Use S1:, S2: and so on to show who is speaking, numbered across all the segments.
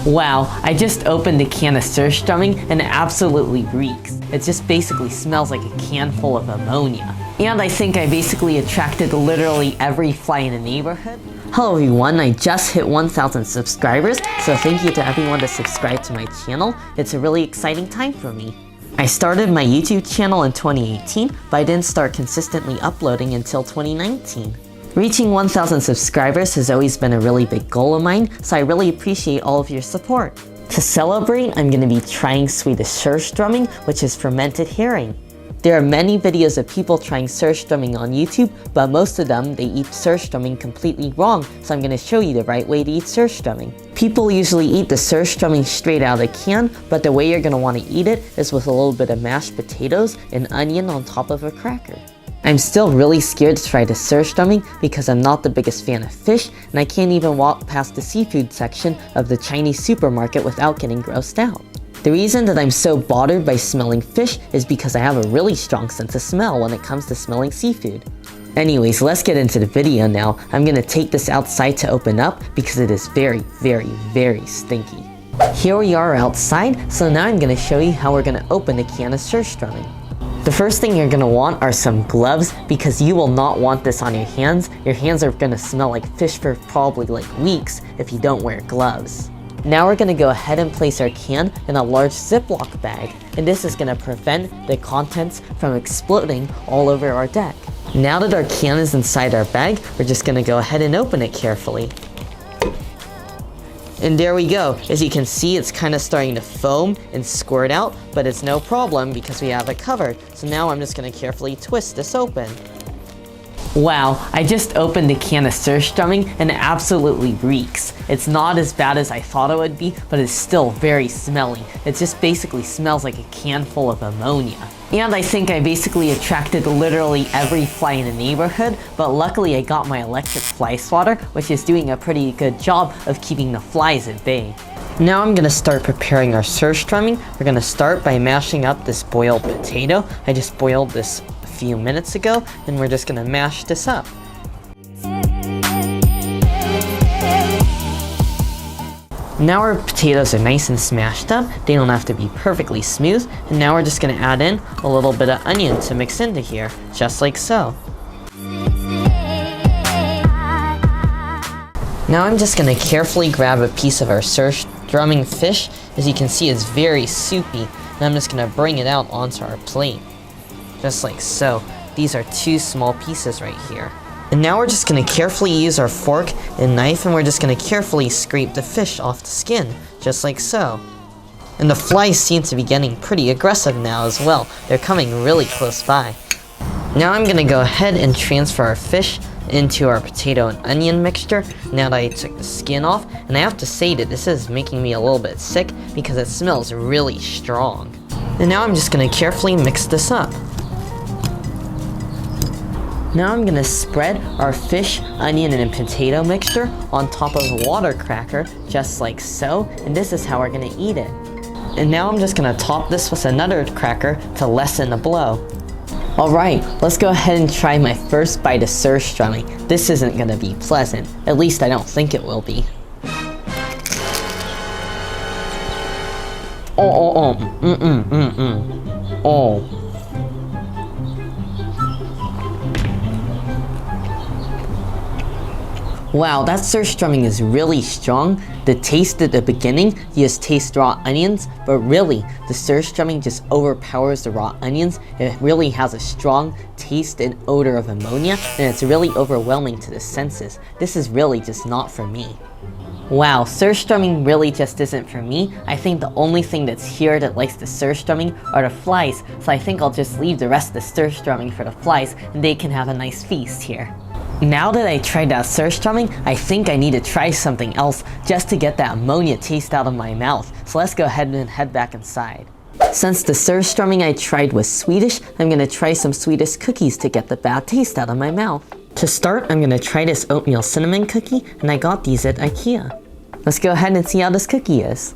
S1: Wow, I just opened a can of Surströmming and it absolutely reeks. It just basically smells like a can full of ammonia. And I think I basically attracted literally every fly in the neighborhood. Hello everyone, I just hit 1,000 subscribers, so thank you to everyone that subscribed to my channel. It's a really exciting time for me. I started my YouTube channel in 2018, but I didn't start consistently uploading until 2019. Reaching 1,000 subscribers has always been a really big goal of mine, so I really appreciate all of your support. To celebrate, I'm going to be trying Swedish Surströmming, which is fermented herring. There are many videos of people trying Surströmming on YouTube, but most of them, they eat Surströmming completely wrong, so I'm going to show you the right way to eat Surströmming. People usually eat the Surströmming straight out of the can, but the way you're going to want to eat it is with a little bit of mashed potatoes and onion on top of a cracker. I'm still really scared to try the Surströmming because I'm not the biggest fan of fish, and I can't even walk past the seafood section of the Chinese supermarket without getting grossed out. The reason that I'm so bothered by smelling fish is because I have a really strong sense of smell when it comes to smelling seafood. Anyways, let's get into the video now. I'm gonna take this outside to open up because it is very, very stinky. Here we are outside, so now I'm gonna show you how we're gonna open a can of Surströmming. The first thing you're gonna want are some gloves because you will not want this on your hands. Your hands are gonna smell like fish for probably like weeks if you don't wear gloves. Now we're gonna go ahead and place our can in a large Ziploc bag, and this is gonna prevent the contents from exploding all over our deck. Now that our can is inside our bag, we're just gonna go ahead and open it carefully. And there we go. As you can see, it's kind of starting to foam and squirt out, but it's no problem because we have it covered. So now I'm just gonna carefully twist this open. Wow, I just opened a can of Surströmming and it absolutely reeks. It's not as bad as I thought it would be, but it's still very smelly. It just basically smells like a can full of ammonia. And I think I basically attracted literally every fly in the neighborhood, but luckily I got my electric fly swatter, which is doing a pretty good job of keeping the flies at bay. Now I'm gonna start preparing our Surströmming. We're gonna start by mashing up this boiled potato. I just boiled this a few minutes ago, and we're just gonna mash this up. Now our potatoes are nice and smashed up. They don't have to be perfectly smooth. And now we're just gonna add in a little bit of onion to mix into here, just like so. Now I'm just gonna carefully grab a piece of our Surströmming fish. As you can see, it's very soupy. And I'm just gonna bring it out onto our plate, just like so. These are 2 small pieces right here. And now we're just gonna carefully use our fork and knife, and we're just gonna carefully scrape the fish off the skin, just like so. And the flies seem to be getting pretty aggressive now as well. They're coming really close by. Now I'm gonna go ahead and transfer our fish into our potato and onion mixture now that I took the skin off. And I have to say that this is making me a little bit sick because it smells really strong. And now I'm just gonna carefully mix this up. Now I'm gonna spread our fish, onion, and potato mixture on top of a water cracker, just like so, and this is how we're gonna eat it. And now I'm just gonna top this with another cracker to lessen the blow. Alright, let's go ahead and try my first bite of Surströmming. This isn't gonna be pleasant, at least I don't think it will be. Oh. Wow, that Surströmming is really strong. The taste at the beginning, you just taste raw onions, but really, the Surströmming just overpowers the raw onions. It really has a strong taste and odor of ammonia, and it's really overwhelming to the senses. This is really just not for me. Wow, Surströmming really just isn't for me. I think the only thing that's here that likes the Surströmming are the flies, so I think I'll just leave the rest of the Surströmming for the flies, and they can have a nice feast here. Now that I tried that Surströmming, I think I need to try something else just to get that ammonia taste out of my mouth. So let's go ahead and head back inside. Since the Surströmming I tried was Swedish, I'm gonna try some Swedish cookies to get the bad taste out of my mouth. To start, I'm gonna try this oatmeal cinnamon cookie, and I got these at IKEA. Let's go ahead and see how this cookie is.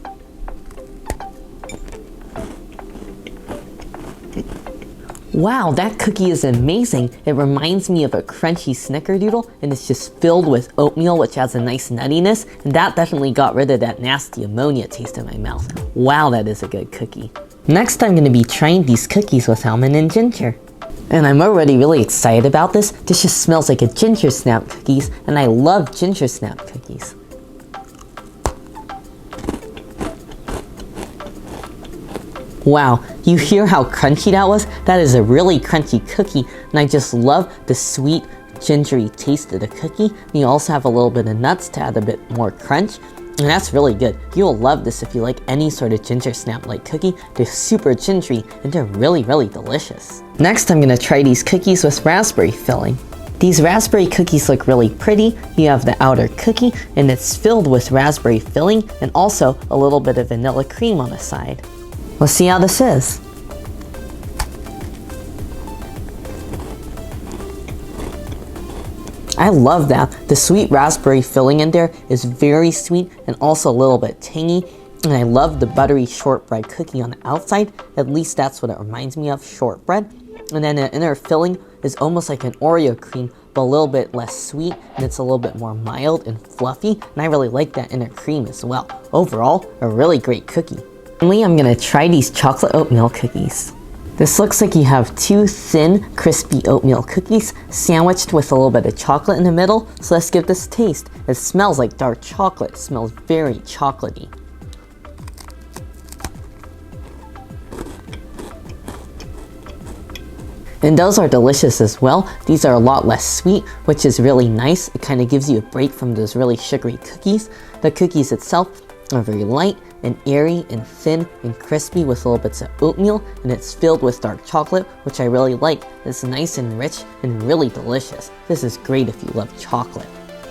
S1: Wow, that cookie is amazing. It reminds me of a crunchy snickerdoodle, and it's just filled with oatmeal, which has a nice nuttiness, and that definitely got rid of that nasty ammonia taste in my mouth. Wow, that is a good cookie. Next, I'm gonna be trying these cookies with almond and ginger. And I'm already really excited about this. This just smells like a ginger snap cookies, and I love ginger snap cookies. Wow, you hear how crunchy that was? That is a really crunchy cookie, and I just love the sweet, gingery taste of the cookie. And you also have a little bit of nuts to add a bit more crunch, and that's really good. You'll love this if you like any sort of ginger snap-like cookie. They're super gingery, and they're really, really delicious. Next, I'm gonna try these cookies with raspberry filling. These raspberry cookies look really pretty. You have the outer cookie, and it's filled with raspberry filling, and also a little bit of vanilla cream on the side. Let's see how this is. I love that. The sweet raspberry filling in there is very sweet and also a little bit tangy. And I love the buttery shortbread cookie on the outside. At least that's what it reminds me of, shortbread. And then the inner filling is almost like an Oreo cream, but a little bit less sweet, and it's a little bit more mild and fluffy. And I really like that inner cream as well. Overall, a really great cookie. Finally, I'm gonna try these chocolate oatmeal cookies. This looks like you have two thin, crispy oatmeal cookies sandwiched with a little bit of chocolate in the middle. So let's give this a taste. It smells like dark chocolate. It smells very chocolatey. And those are delicious as well. These are a lot less sweet, which is really nice. It kind of gives you a break from those really sugary cookies. The cookies itself are very light and airy and thin and crispy with little bits of oatmeal, and it's filled with dark chocolate, which I really like. It's nice and rich and really delicious. This is great if you love chocolate.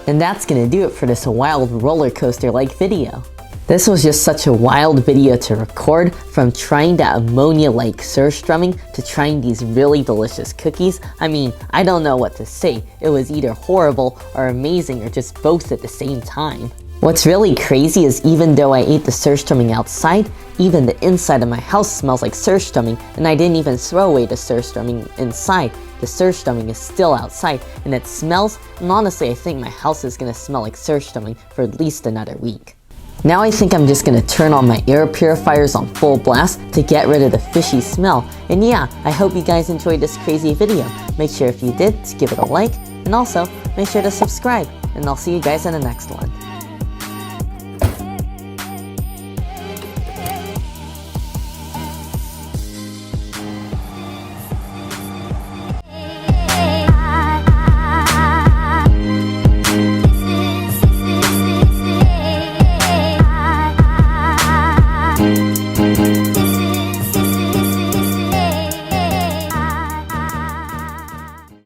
S1: And that's gonna do it for this wild roller coaster-like video. This was just such a wild video to record, from trying that ammonia-like Surströmming to trying these really delicious cookies. I mean, I don't know what to say. It was either horrible or amazing or just both at the same time. What's really crazy is even though I ate the Surströmming outside, even the inside of my house smells like Surströmming, and I didn't even throw away the Surströmming inside. The Surströmming is still outside, and it smells, and honestly I think my house is gonna smell like Surströmming for at least another week. Now I think I'm just gonna turn on my air purifiers on full blast to get rid of the fishy smell. And yeah, I hope you guys enjoyed this crazy video. Make sure if you did to give it a like, and also make sure to subscribe, and I'll see you guys in the next one.